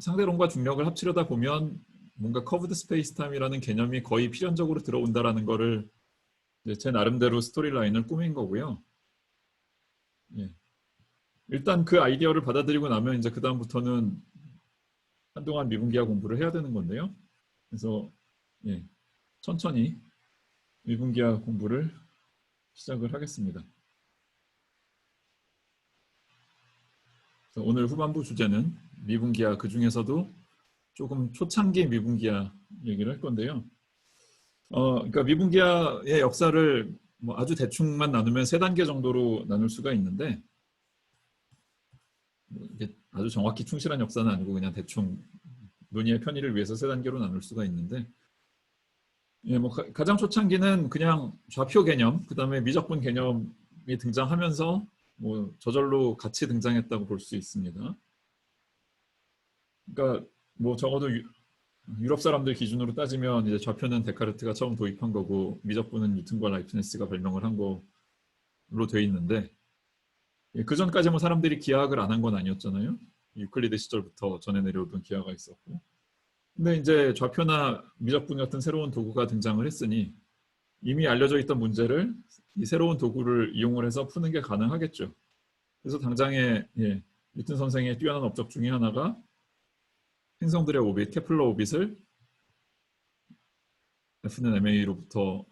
상대론과 중력을 합치려다 보면 뭔가 커브드 스페이스 타임이라는 개념이 거의 필연적으로 들어온다라는 거를 제 나름대로 스토리라인을 꾸민 거고요. 예. 일단 그 아이디어를 받아들이고 나면 이제 그 다음부터는 한동안 미분기하 공부를 해야 되는 건데요. 그래서 예, 천천히 미분기하 공부를 시작을 하겠습니다. 오늘 후반부 주제는 미분기하, 그 중에서도 조금 초창기 미분기하 얘기를 할 건데요. 그러니까 미분기하의 역사를 뭐 아주 대충만 나누면 3단계 정도로 나눌 수가 있는데, 이게 아주 정확히 충실한 역사는 아니고 그냥 대충 논의의 편의를 위해서 3단계로 나눌 수가 있는데, 예, 뭐 가장 초창기는 그냥 좌표 개념, 그 다음에 미적분 개념이 등장하면서 뭐 저절로 같이 등장했다고 볼 수 있습니다. 그러니까 뭐 적어도 유럽 사람들 기준으로 따지면 이제 좌표는 데카르트가 처음 도입한 거고 미적분은 뉴턴과 라이프니스가 발명을 한 거로 돼 있는데, 그 전까지 뭐 사람들이 기하학을 안 한 건 아니었잖아요. 유클리드 시절부터 전해 내려오던 기하가 있었고. 근데 이제 좌표나 미적분 같은 새로운 도구가 등장을 했으니 이미 알려져 있던 문제를 이 새로운 도구를 이용을 해서 푸는 게 가능하겠죠. 그래서 당장에 뉴턴 선생의 뛰어난 업적 중에 하나가 행성들의 오빗, 케플러 오빗을 F는 MA로부터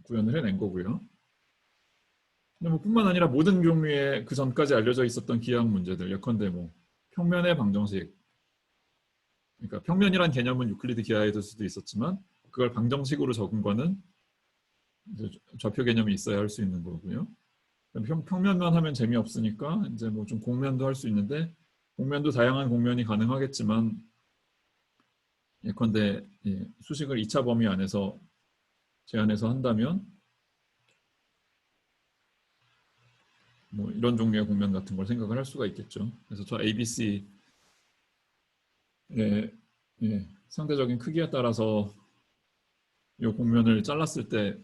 구현을 해낸 거고요. 근데 뭐 뿐만 아니라 모든 종류의 그 전까지 알려져 있었던 기하학 문제들, 예컨대 뭐 평면의 방정식, 그러니까 평면이란 개념은 유클리드 기하에도 수도 있었지만 그걸 방정식으로 적은 거는 이제 좌표 개념이 있어야 할 수 있는 거고요. 평면만 하면 재미없으니까 이제 뭐 좀 공면도 할 수 있는데, 공면도 다양한 공면이 가능하겠지만 예컨대 수식을 2차 범위 안에서 제한해서 한다면 뭐 이런 종류의 공면 같은 걸 생각을 할 수가 있겠죠. 그래서 저 ABC의 상대적인 크기에 따라서 이 공면을 잘랐을 때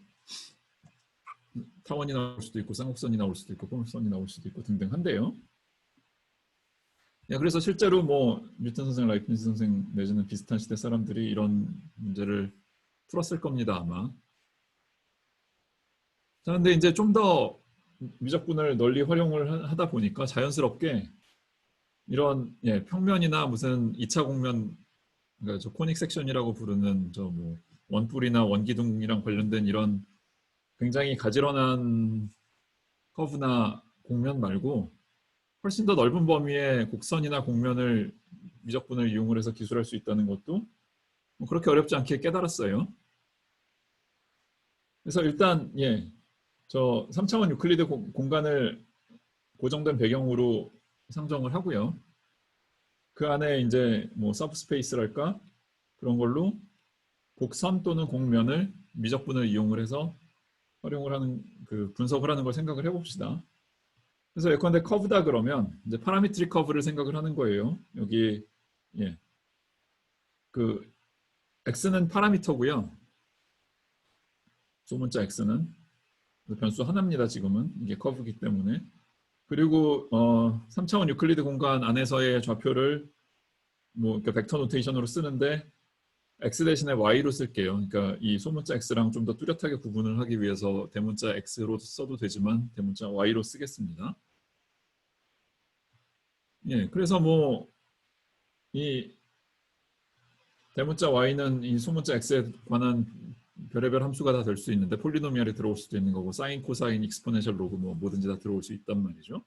타원이 나올 수도 있고 쌍곡선이 나올 수도 있고 포물선이 나올 수도 있고 등등 한데요. 그래서 실제로 뭐 뉴턴 선생, 라이프니스 선생 내지는 비슷한 시대 사람들이 이런 문제를 풀었을 겁니다, 아마. 자, 근데 이제 좀 더 미적분을 널리 활용을 하다 보니까 자연스럽게 이런 평면이나 무슨 2차 공면, 그러니까 저 코닉 섹션이라고 부르는 저 뭐 원뿔이나 원기둥이랑 관련된 이런 굉장히 가지런한 커브나 공면 말고 훨씬 더 넓은 범위의 곡선이나 공면을 미적분을 이용을 해서 기술할 수 있다는 것도 뭐 그렇게 어렵지 않게 깨달았어요. 그래서 일단 저 3차원 유클리드 공간을 고정된 배경으로 상정을 하고요. 그 안에 이제 뭐 서브스페이스랄까 그런 걸로 곡선 또는 공면을 미적분을 이용을 해서 활용을 하는, 그 분석을 하는 걸 생각을 해봅시다. 그래서 예컨대 커브다 그러면 이제 파라미트릭 커브를 생각을 하는 거예요. 여기 그 x는 파라미터고요. 소문자 x는 변수 하나입니다. 지금은 이게 커브이기 때문에. 그리고 3차원 유클리드 공간 안에서의 좌표를 뭐 벡터 노테이션으로 쓰는데 x 대신에 y로 쓸게요. 그러니까 이 소문자 x랑 좀 더 뚜렷하게 구분을 하기 위해서 대문자 x로 써도 되지만 대문자 y로 쓰겠습니다. 그래서 뭐 이 대문자 y는 이 소문자 x에 관한 별의별 함수가 다 될 수 있는데 폴리노미얼이 들어올 수도 있는 거고 사인, 코사인, 익스포넨셜, 로그 뭐 뭐든지 다 들어올 수 있단 말이죠.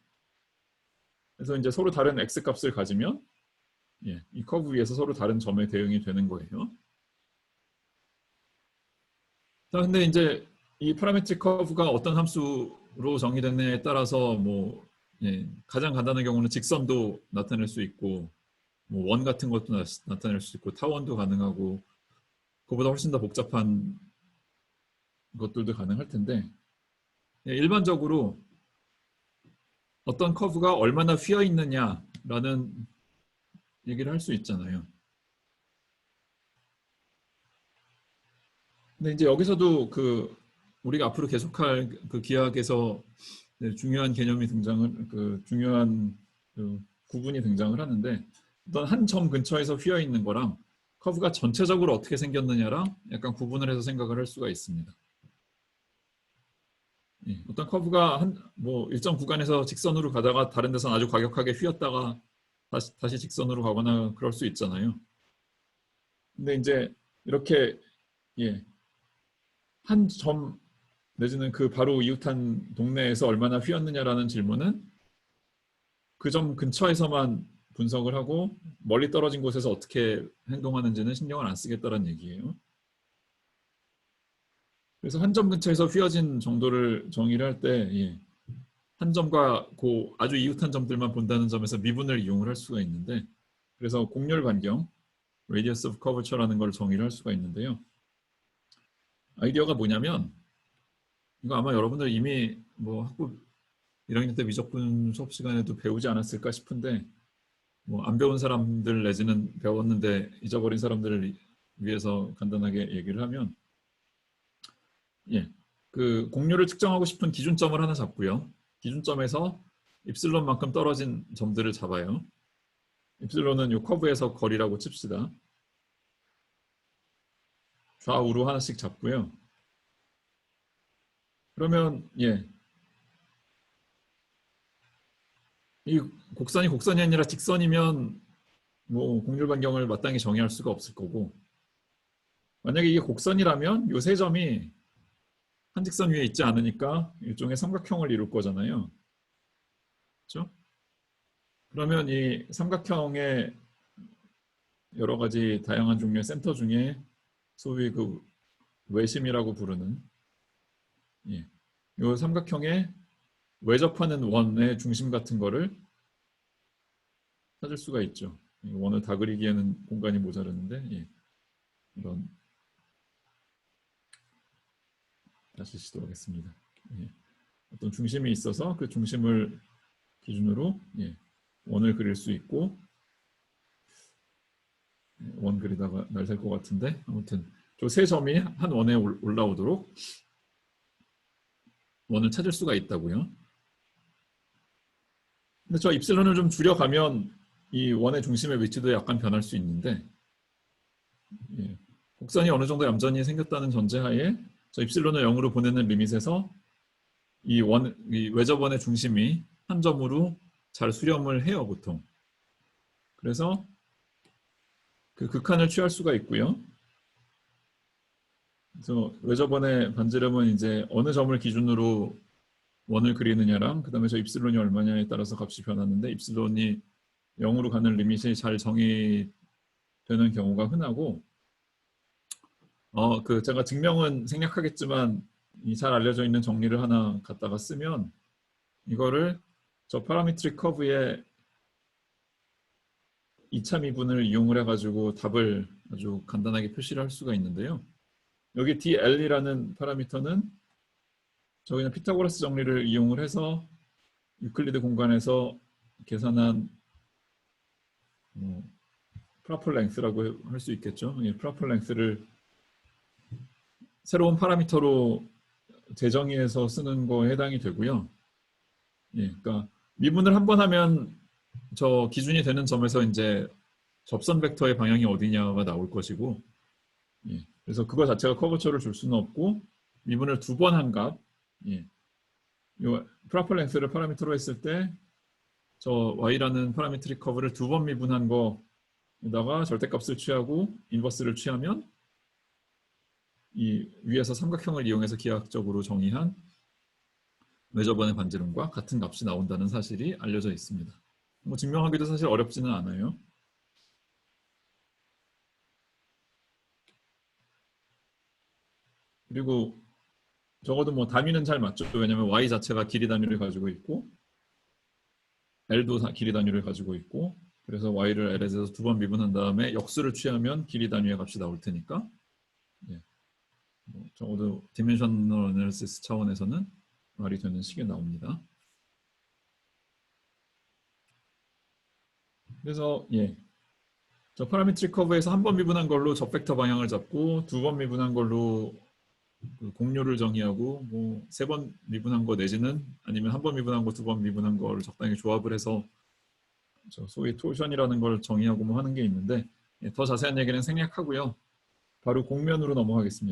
그래서 이제 서로 다른 x 값을 가지면 이 커브 위에서 서로 다른 점에 대응이 되는 거예요. 자, 근데 이제 이 파라메트릭 커브가 어떤 함수로 정의됐느냐에 따라서 뭐 가장 간단한 경우는 직선도 나타낼 수 있고 뭐 원 같은 것도 나타낼 수 있고 타원도 가능하고 그보다 훨씬 더 복잡한 것들도 가능할 텐데 일반적으로 어떤 커브가 얼마나 휘어 있느냐라는 얘기를 할 수 있잖아요. 근데 이제 여기서도 그 우리가 앞으로 계속할 그 기하학에서 중요한 개념이 등장을, 그 중요한 그 구분이 등장을 하는데 어떤 한 점 근처에서 휘어 있는 거랑 커브가 전체적으로 어떻게 생겼느냐랑 약간 구분을 해서 생각을 할 수가 있습니다. 예, 어떤 커브가 뭐 일정 구간에서 직선으로 가다가 다른 데서 아주 과격하게 휘었다가 다시 직선으로 가거나 그럴 수 있잖아요. 근데 이제 이렇게 예, 한 점 내지는 그 바로 이웃한 동네에서 얼마나 휘었느냐라는 질문은 그 점 근처에서만 분석을 하고 멀리 떨어진 곳에서 어떻게 행동하는지는 신경을 안 쓰겠다는 얘기예요. 그래서 한 점 근처에서 휘어진 정도를 정의를 할 때 한 점과 그 아주 이웃한 점들만 본다는 점에서 미분을 이용을 할 수가 있는데 그래서 곡률 반경 radius of curvature라는 걸 정의를 할 수가 있는데요. 아이디어가 뭐냐면 이거 아마 여러분들 이미 뭐 학부 1학년 때 미적분 수업 시간에도 배우지 않았을까 싶은데 뭐 안 배운 사람들 내지는 배웠는데 잊어버린 사람들을 위해서 간단하게 얘기를 하면 그 곡률을 측정하고 싶은 기준점을 하나 잡고요. 기준점에서 입실론만큼 떨어진 점들을 잡아요. 입실론은 이 커브에서 거리라고 칩시다. 좌우로 하나씩 잡고요. 그러면 이 곡선이 아니라 직선이면 뭐 곡률 반경을 마땅히 정의할 수가 없을 거고 만약에 이게 곡선이라면 이 세 점이 한 직선 위에 있지 않으니까 일종의 삼각형을 이룰 거잖아요. 그렇죠? 그러면 이 삼각형의 여러 가지 다양한 종류의 센터 중에 소위 그 외심이라고 부르는 이 삼각형에 외접하는 원의 중심 같은 거를 찾을 수가 있죠. 원을 다 그리기에는 공간이 모자르는데 이런 다시 시도하겠습니다. 어떤 중심이 있어서 그 중심을 기준으로 원을 그릴 수 있고 원 그리다가 날 셀 것 같은데 아무튼 저 세 점이 한 원에 올라오도록 원을 찾을 수가 있다고요. 근데 저 입실론을 좀 줄여가면 이 원의 중심의 위치도 약간 변할 수 있는데 곡선이 어느 정도 얌전히 생겼다는 전제하에 저 입실론을 0으로 보내는 리밋에서 이 외접원의 중심이 한 점으로 잘 수렴을 해요, 보통. 그래서 그 극한을 취할 수가 있고요. 그래서 외접원의 반지름은 이제 어느 점을 기준으로 원을 그리느냐랑 그 다음에 저 입실론이 얼마냐에 따라서 값이 변하는데 입실론이 0으로 가는 리밋이 잘 정의되는 경우가 흔하고 그 제가 증명은 생략하겠지만 이 잘 알려져 있는 정리를 하나 갖다가 쓰면 이거를 저 파라미트릭 커브의 2차 미분을 이용을 해가지고 답을 아주 간단하게 표시를 할 수가 있는데요. 여기 DL이라는 파라미터는 저희는 피타고라스 정리를 이용을 해서 유클리드 공간에서 계산한 프라폴 랭스라고 할 수 있겠죠. 프라폴 랭스를 새로운 파라미터로 재정의해서 쓰는 거에 해당이 되고요. 그러니까 미분을 한 번 하면 저 기준이 되는 점에서 이제 접선 벡터의 방향이 어디냐가 나올 것이고 그래서 그거 자체가 커버처를 줄 수는 없고 미분을 두 번 한 값 프라폴 랭스를 파라미터로 했을 때 저 y라는 파라미트릭 커브를 두 번 미분한 거에다가 절대값을 취하고 인버스를 취하면 이 위에서 삼각형을 이용해서 기하학적으로 정의한 외접원의 반지름과 같은 값이 나온다는 사실이 알려져 있습니다. 뭐 증명하기도 사실 어렵지는 않아요. 그리고 적어도 뭐 단위는 잘 맞죠. 왜냐하면 y 자체가 길이 단위를 가지고 있고 l도 길이 단위를 가지고 있고 그래서 y를 l에서 두 번 미분한 다음에 역수를 취하면 길이 단위의 값이 나올 테니까 적어도 디멘셔널 애널리시스 차원에서는 말이 되는 식이 나옵니다. 그래서 저 파라미트릭 커브에서 한 번 미분한 걸로 적벡터 방향을 잡고 두 번 미분한 걸로 그 공료를 정의하고 뭐 세 번 미분한 거 내지는 아니면 한 번 미분한 거 두 번 미분한 거를 적당히 조합을 해서 소위 토션이라는 걸 정의하고 뭐 하는 게 있는데 더 자세한 얘기는 생략하고요. 바로 공면으로 넘어가겠습니다.